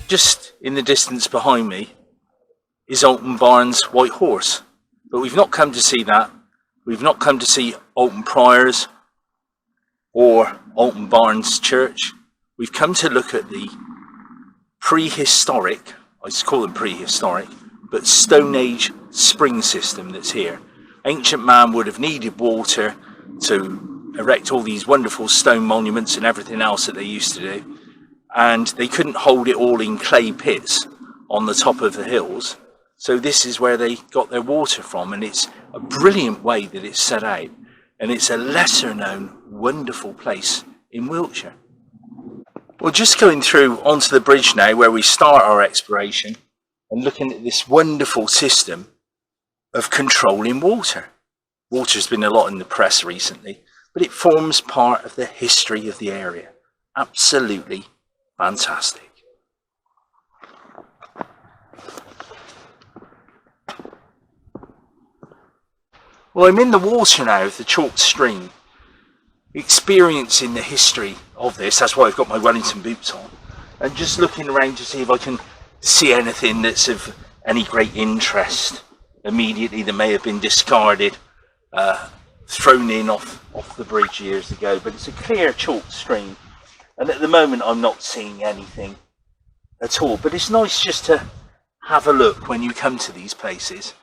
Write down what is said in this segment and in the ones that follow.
Just in the distance behind me is Alton Barnes' White Horse, but we've not come to see that. We've not come to see Alton Priors or Alton Barnes Church. We've come to look at the prehistoric, I just call them prehistoric, but Stone Age spring system that's here. Ancient man would have needed water to erect all these wonderful stone monuments and everything else that they used to do, and they couldn't hold it all in clay pits on the top of the hills, so this is where they got their water from, and it's a brilliant way that it's set out, and it's a lesser known wonderful place in Wiltshire. Well, just going through onto the bridge now where we start our exploration and looking at this wonderful system of controlling water. Water's been a lot in the press recently, but it forms part of the history of the area. Absolutely fantastic. Well, I'm in the water now of the chalk stream, experiencing the history of this. That's why I've got my Wellington boots on, and just looking around to see if I can see anything that's of any great interest immediately that may have been discarded, thrown in off the bridge years ago. But it's a clear chalk stream, and at the moment I'm not seeing anything at all. But it's nice just to have a look when you come to these places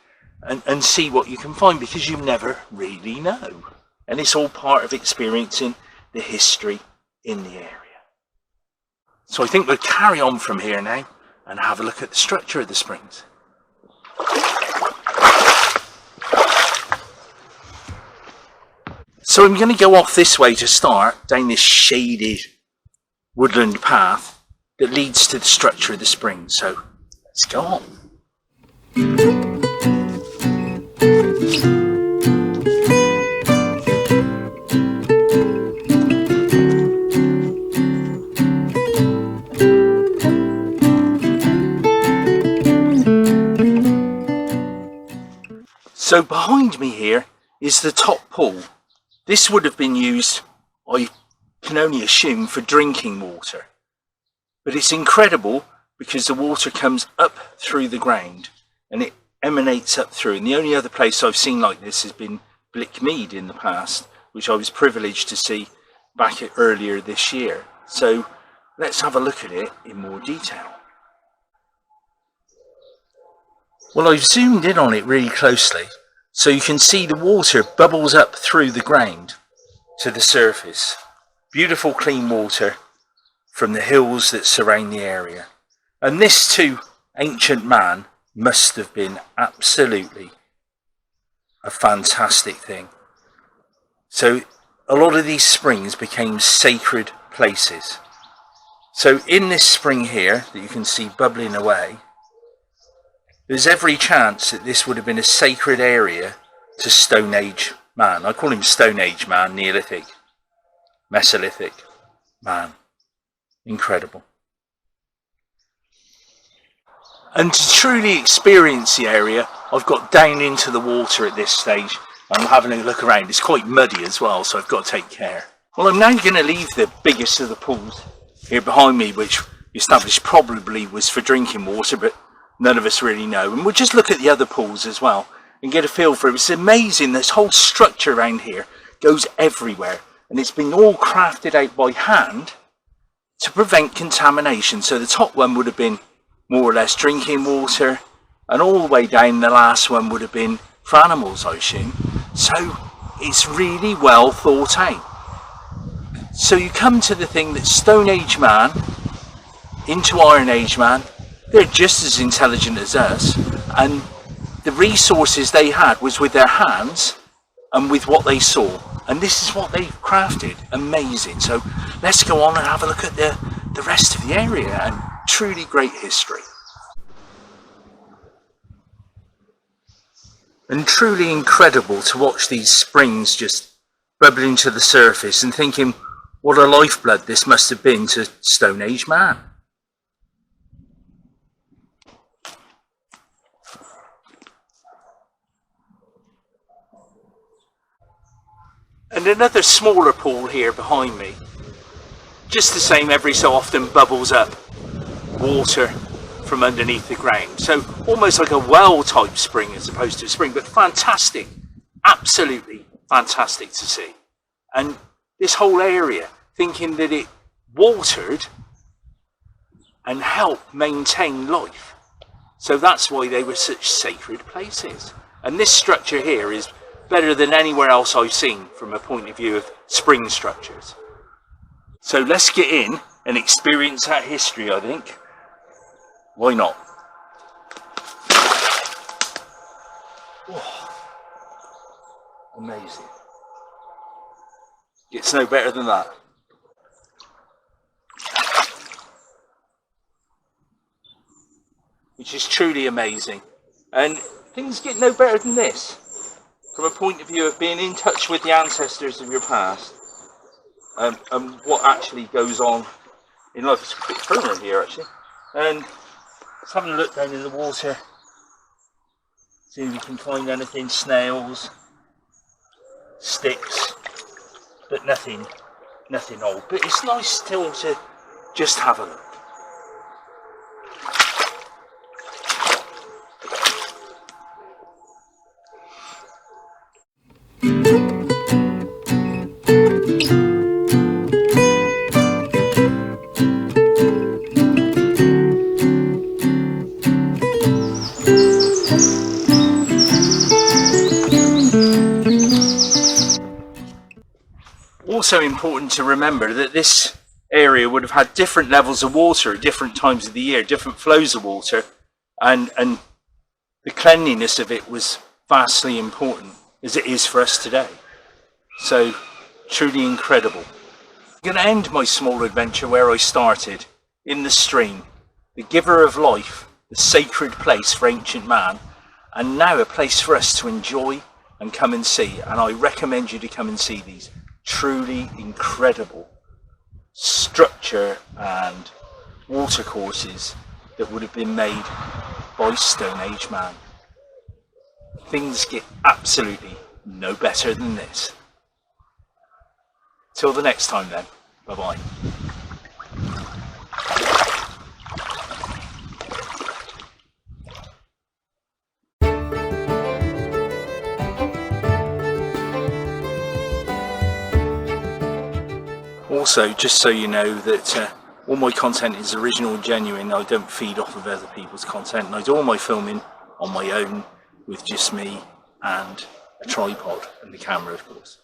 and see what you can find, because you never really know, and it's all part of experiencing the history in the area. So I think we'll carry on from here now and have a look at the structure of the springs. So I'm going to go off this way to start, down this shaded woodland path that leads to the structure of the spring. So let's go on. So behind me here is the top pool. This would have been used, I can only assume, for drinking water. But it's incredible because the water comes up through the ground and it emanates up through. And the only other place I've seen like this has been Blickmead in the past, which I was privileged to see back earlier this year. So let's have a look at it in more detail. Well, I've zoomed in on it really closely, so you can see the water bubbles up through the ground to the surface. Beautiful clean water from the hills that surround the area. And this too, ancient man, must have been absolutely a fantastic thing. So a lot of these springs became sacred places. So in this spring here that you can see bubbling away, there's every chance that this would have been a sacred area to Stone Age man. I call him Stone Age man, Neolithic, Mesolithic man. Incredible. And to truly experience the area, I've got down into the water at this stage. I'm having a look around. It's quite muddy as well, so I've got to take care. Well, I'm now going to leave the biggest of the pools here behind me, which we established probably was for drinking water, but none of us really know. And we'll just look at the other pools as well and get a feel for it. It's amazing, this whole structure around here goes everywhere, and it's been all crafted out by hand to prevent contamination. So the top one would have been more or less drinking water, and all the way down the last one would have been for animals, I assume. So it's really well thought out. So you come to the thing that Stone Age man into Iron Age man, they're just as intelligent as us, and the resources they had was with their hands and with what they saw, and this is what they've crafted. Amazing. So let's go on and have a look at the rest of the area, and truly great history. And truly incredible to watch these springs just bubbling to the surface and thinking what a lifeblood this must have been to Stone Age man. And another smaller pool here behind me, just the same, every so often bubbles up water from underneath the ground. So almost like a well type spring as opposed to a spring, but fantastic, absolutely fantastic to see. And this whole area, thinking that it watered and helped maintain life. So that's why they were such sacred places. And this structure here is better than anywhere else I've seen from a point of view of spring structures. So let's get in and experience that history, I think. Why not? Oh, amazing. It's no better than that. Which is truly amazing. And things get no better than this. From a point of view of being in touch with the ancestors of your past. And what actually goes on in life. It's a bit firmer here actually. And let's have a look down in the water. See if we can find anything. Snails. Sticks. But nothing old. But it's nice still to just have a look. Also important to remember that this area would have had different levels of water at different times of the year, different flows of water, and the cleanliness of it was vastly important as it is for us today. So truly incredible. I'm going to end my small adventure where I started, in the stream, the giver of life, the sacred place for ancient man, and now a place for us to enjoy and come and see. And I recommend you to come and see these truly incredible structure and water courses that would have been made by Stone Age man. Things get absolutely no better than this. Till the next time then, bye bye. Also, just so you know that all my content is original and genuine. I don't feed off of other people's content, and I do all my filming on my own with just me and a tripod and the camera, of course.